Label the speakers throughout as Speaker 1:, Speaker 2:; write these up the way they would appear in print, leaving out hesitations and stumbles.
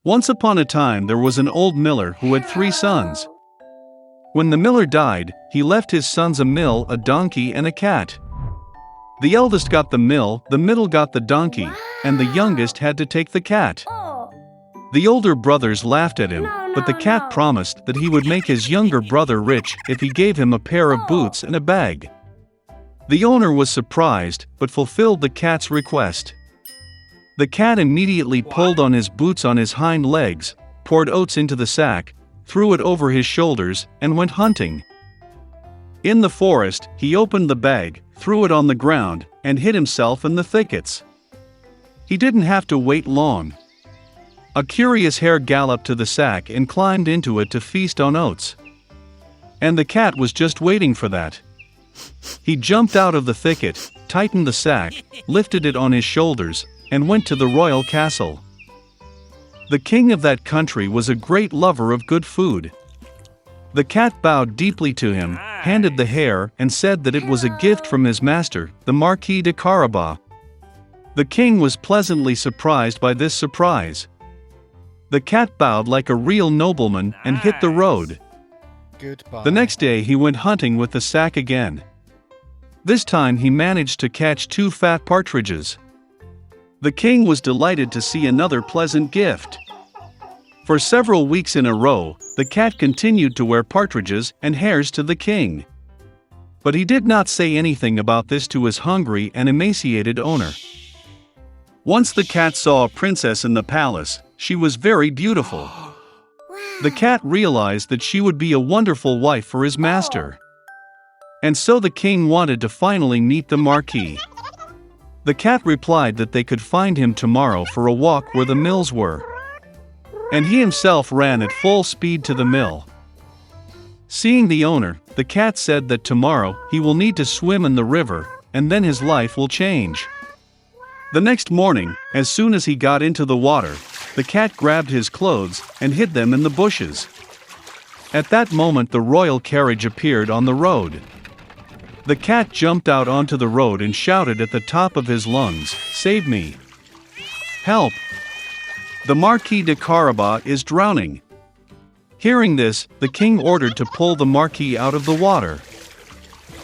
Speaker 1: Once upon a time there was an old miller who had 3 sons. When the miller died, he left his sons a mill, a donkey, and a cat. The eldest got the mill, the middle got the donkey, and the youngest had to take the cat. The older brothers laughed at him, but the cat promised that he would make his younger brother rich if he gave him a pair of boots and a bag. The owner was surprised, but fulfilled the cat's request. The cat immediately pulled on his boots on his hind legs, poured oats into the sack, threw it over his shoulders, and went hunting. In the forest, he opened the bag, threw it on the ground, and hid himself in the thickets. He didn't have to wait long. A curious hare galloped to the sack and climbed into it to feast on oats. And the cat was just waiting for that. He jumped out of the thicket, tightened the sack, lifted it on his shoulders, and went to the royal castle. The king of that country was a great lover of good food. The cat bowed deeply to him, handed the hare, and said that it was a gift from his master, the Marquis de Carabas. The king was pleasantly surprised by this surprise. The cat bowed like a real nobleman and hit the road.
Speaker 2: Goodbye.
Speaker 1: The next day he went hunting with the sack again. This time he managed to catch 2 fat partridges. The king was delighted to see another pleasant gift. For several weeks in a row, the cat continued to wear partridges and hares to the king. But he did not say anything about this to his hungry and emaciated owner. Once the cat saw a princess in the palace. She was very beautiful. The cat realized that she would be a wonderful wife for his master. And so the king wanted to finally meet the Marquis. The cat replied that they could find him tomorrow for a walk where the mills were. And he himself ran at full speed to the mill. Seeing the owner, the cat said that tomorrow he will need to swim in the river, and then his life will change. The next morning, as soon as he got into the water, the cat grabbed his clothes and hid them in the bushes. At that moment the royal carriage appeared on the road. The cat jumped out onto the road and shouted at the top of his lungs, "Save me! Help! The Marquis de Carabas is drowning!" Hearing this, the king ordered to pull the Marquis out of the water.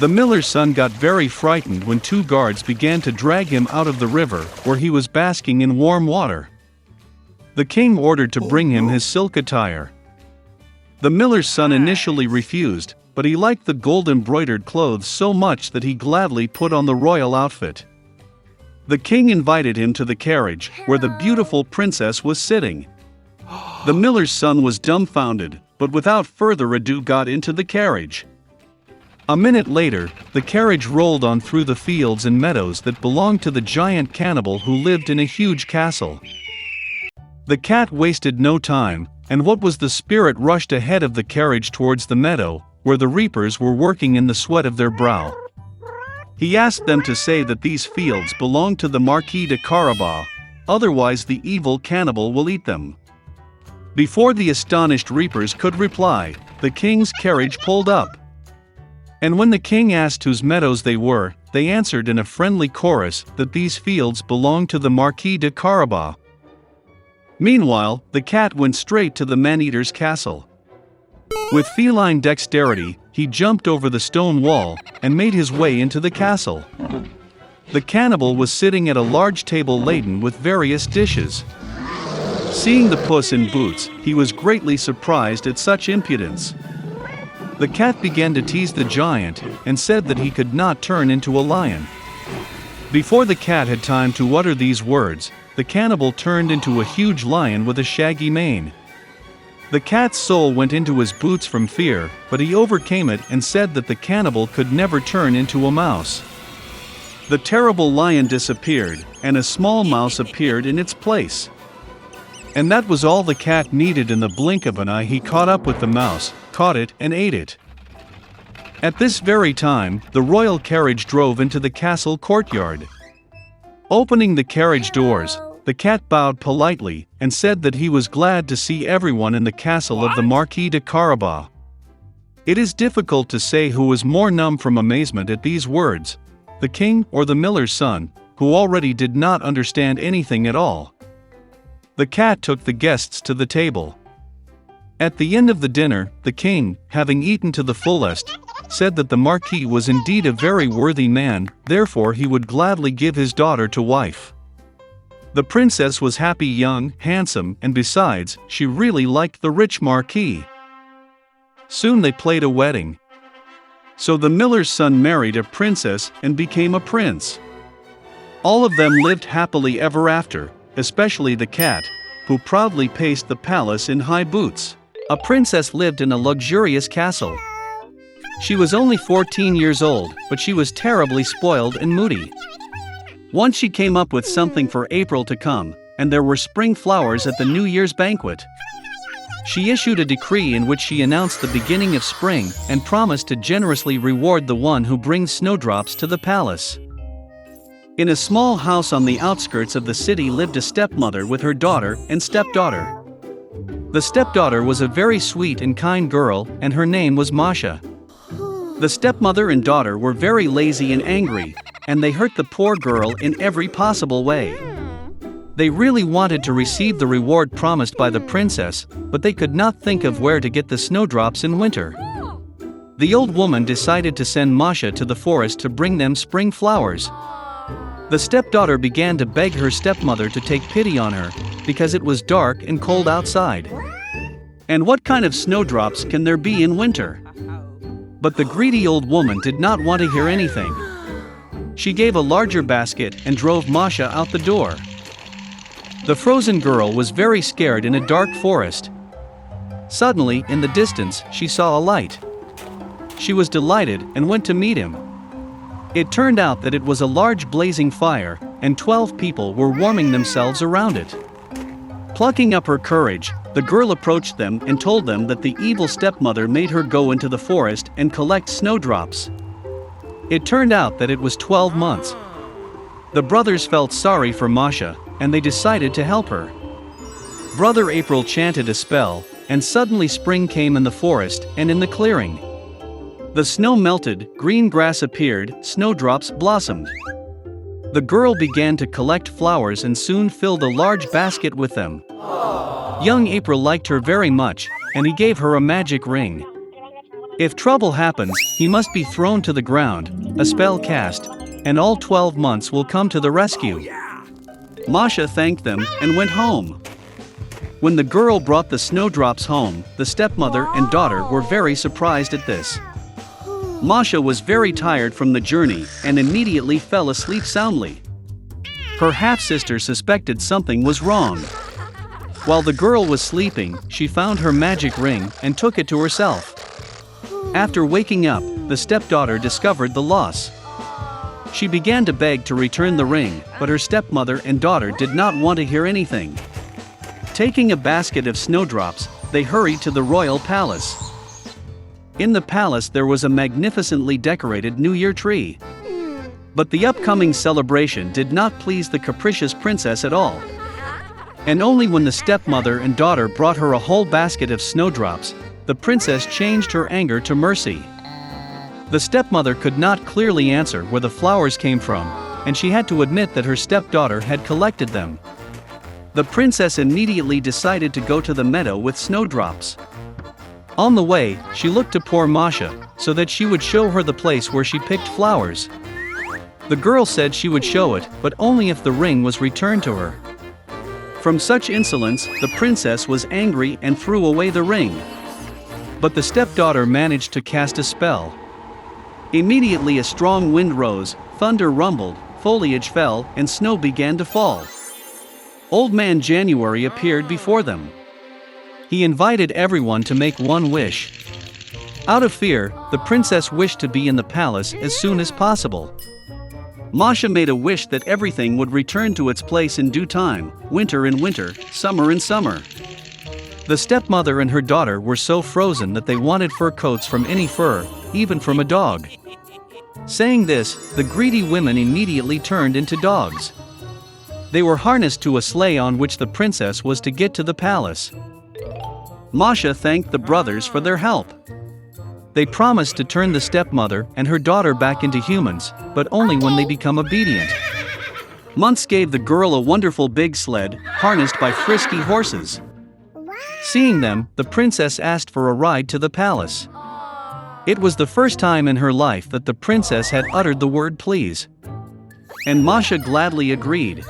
Speaker 1: The miller's son got very frightened when 2 guards began to drag him out of the river, where he was basking in warm water. The king ordered to bring him his silk attire. The miller's son initially refused, but he liked the gold-embroidered clothes so much that he gladly put on the royal outfit. The king invited him to the carriage, where the beautiful princess was sitting. The miller's son was dumbfounded, but without further ado got into the carriage. A minute later, the carriage rolled on through the fields and meadows that belonged to the giant cannibal who lived in a huge castle. The cat wasted no time, and what was the spirit rushed ahead of the carriage towards the meadow, where the reapers were working in the sweat of their brow. He asked them to say that these fields belonged to the Marquis de Carabas, otherwise the evil cannibal will eat them. Before the astonished reapers could reply, the king's carriage pulled up. And when the king asked whose meadows they were, they answered in a friendly chorus that these fields belonged to the Marquis de Carabas. Meanwhile, the cat went straight to the man-eater's castle. With feline dexterity, he jumped over the stone wall and made his way into the castle. The cannibal was sitting at a large table laden with various dishes. Seeing the Puss in Boots, he was greatly surprised at such impudence. The cat began to tease the giant and said that he could not turn into a lion. Before the cat had time to utter these words, the cannibal turned into a huge lion with a shaggy mane. The cat's soul went into his boots from fear, but he overcame it and said that the cannibal could never turn into a mouse. The terrible lion disappeared, and a small mouse appeared in its place. And that was all the cat needed. In the blink of an eye he caught up with the mouse, caught it, and ate it. At this very time, the royal carriage drove into the castle courtyard. Opening the carriage doors, the cat bowed politely and said that he was glad to see everyone in the castle of the Marquis de Carabas. It is difficult to say who was more numb from amazement at these words, the king or the miller's son, who already did not understand anything at all. The cat took the guests to the table. At the end of the dinner, the king, having eaten to the fullest, said that the marquis was indeed a very worthy man, therefore he would gladly give his daughter to wife. The princess was happy, young, handsome, and besides, she really liked the rich marquis. Soon they played a wedding. So the miller's son married a princess and became a prince. All of them lived happily ever after, especially the cat, who proudly paced the palace in high boots. A princess lived in a luxurious castle. She was only 14 years old, but she was terribly spoiled and moody. Once she came up with something for April to come, and there were spring flowers at the New Year's banquet. She issued a decree in which she announced the beginning of spring and promised to generously reward the one who brings snowdrops to the palace. In a small house on the outskirts of the city lived a stepmother with her daughter and stepdaughter. The stepdaughter was a very sweet and kind girl, and her name was Masha. The stepmother and daughter were very lazy and angry, and they hurt the poor girl in every possible way. They really wanted to receive the reward promised by the princess, but they could not think of where to get the snowdrops in winter. The old woman decided to send Masha to the forest to bring them spring flowers. The stepdaughter began to beg her stepmother to take pity on her, because it was dark and cold outside. And what kind of snowdrops can there be in winter? But the greedy old woman did not want to hear anything. She gave a larger basket and drove Masha out the door. The frozen girl was very scared in a dark forest. Suddenly, in the distance, she saw a light. She was delighted and went to meet him. It turned out that it was a large blazing fire, and 12 people were warming themselves around it. Plucking up her courage, the girl approached them and told them that the evil stepmother made her go into the forest and collect snowdrops. It turned out that it was 12 months. The brothers felt sorry for Masha, and they decided to help her. Brother April chanted a spell, and suddenly spring came in the forest and in the clearing. The snow melted, green grass appeared, snowdrops blossomed. The girl began to collect flowers and soon filled a large basket with them. Young April liked her very much, and he gave her a magic ring. If trouble happens, he must be thrown to the ground, a spell cast, and all 12 months will come to the rescue. Masha thanked them and went home. When the girl brought the snowdrops home, the stepmother and daughter were very surprised at this. Masha was very tired from the journey and immediately fell asleep soundly. Her half-sister suspected something was wrong. While the girl was sleeping, she found her magic ring and took it to herself. After waking up, the stepdaughter discovered the loss. She began to beg to return the ring, but her stepmother and daughter did not want to hear anything. Taking a basket of snowdrops, they hurried to the royal palace. In the palace there was a magnificently decorated New Year tree. But the upcoming celebration did not please the capricious princess at all. And only when the stepmother and daughter brought her a whole basket of snowdrops, the princess changed her anger to mercy. The stepmother could not clearly answer where the flowers came from, and she had to admit that her stepdaughter had collected them. The princess immediately decided to go to the meadow with snowdrops. On the way, she looked to poor Masha, so that she would show her the place where she picked flowers. The girl said she would show it, but only if the ring was returned to her. From such insolence, the princess was angry and threw away the ring. But the stepdaughter managed to cast a spell. Immediately a strong wind rose, thunder rumbled, foliage fell, and snow began to fall. Old Man January appeared before them. He invited everyone to make one wish. Out of fear, the princess wished to be in the palace as soon as possible. Masha made a wish that everything would return to its place in due time, winter in winter, summer in summer. The stepmother and her daughter were so frozen that they wanted fur coats from any fur, even from a dog. Saying this, the greedy women immediately turned into dogs. They were harnessed to a sleigh on which the princess was to get to the palace. Masha thanked the brothers for their help. They promised to turn the stepmother and her daughter back into humans, but only when they become obedient. Months gave the girl a wonderful big sled, harnessed by frisky horses. Seeing them, the princess asked for a ride to the palace. It was the first time in her life that the princess had uttered the word please. And Masha gladly agreed.